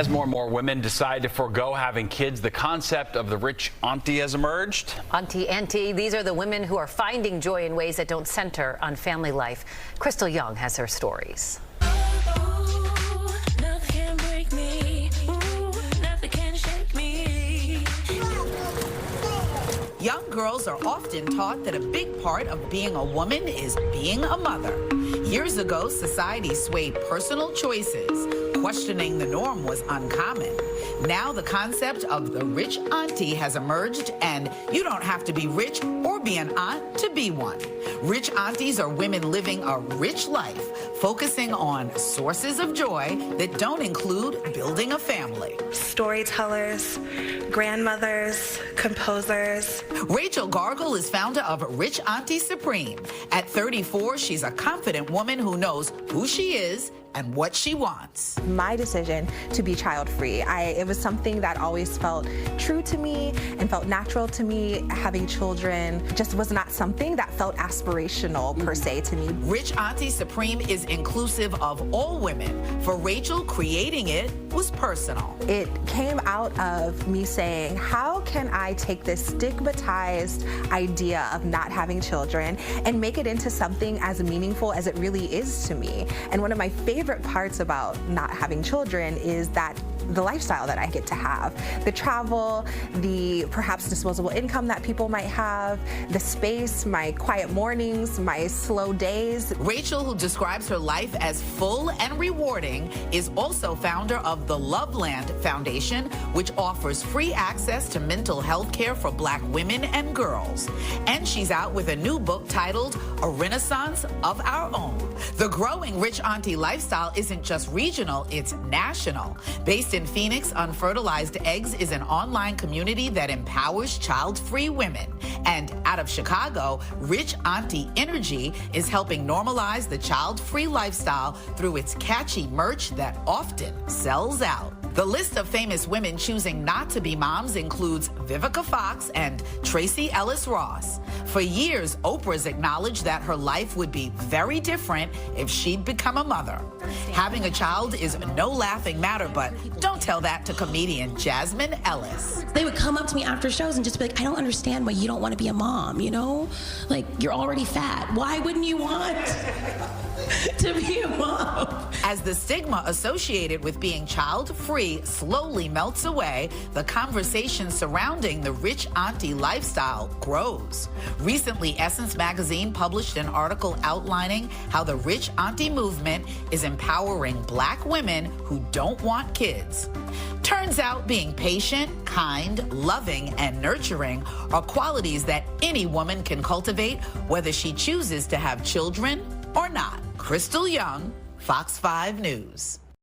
As more and more women decide to forgo having kids, the concept of the rich auntie has emerged. Auntie, these are the women who are finding joy in ways that don't center on family life. Christal Young has her stories. Young girls are often taught that a big part of being a woman is being a mother. Years ago, society swayed personal choices. Questioning the norm was uncommon. Now the concept of the rich auntie has emerged, and you don't have to be rich or be an aunt to be one. Rich aunties are women living a rich life, focusing on sources of joy that don't include building a family. Storytellers, grandmothers, composers. Rachel Gargle is founder of Rich Auntie Supreme. At 34, she's a confident woman who knows who she is and what she wants. My decision to be child-free, it was something that always felt true to me and felt natural to me. Having children just was not something that felt aspirational per se to me. Rich Auntie Supreme is inclusive of all women. For Rachel, creating it was personal. It came out of me saying, how can I take this stigmatized idea of not having children and make it into something as meaningful as it really is to me? And one of my favorite parts about not having children is that the lifestyle that I get to have. The travel, the perhaps disposable income that people might have, the space, my quiet mornings, my slow days. Rachel, who describes her life as full and rewarding, is also founder of the Loveland Foundation, which offers free access to mental health care for Black women and girls. And she's out with a new book titled A Renaissance of Our Own. The growing Rich Auntie Lifestyle isn't just regional, it's national. Based in Phoenix, Unfertilized Eggs is an online community that empowers child-free women. And out of Chicago, Rich Auntie Energy is helping normalize the child-free lifestyle through its catchy merch that often sells out. The list of famous women choosing not to be moms includes Vivica Fox and Tracee Ellis Ross. For years, Oprah's acknowledged that her life would be very different if she'd become a mother. Having a child is no laughing matter, but don't tell that to comedian Jasmine Ellis. They would come up to me after shows and just be like, I don't understand why you don't want to be a mom, you know? Like, you're already fat. Why wouldn't you want to be a mom? As the stigma associated with being child-free slowly melts away, the conversation surrounding the rich auntie lifestyle grows. Recently, Essence magazine published an article outlining how the rich auntie movement is empowering Black women who don't want kids. Turns out being patient, kind, loving, and nurturing are qualities that any woman can cultivate, whether she chooses to have children or not. Christal Young, Fox 5 News.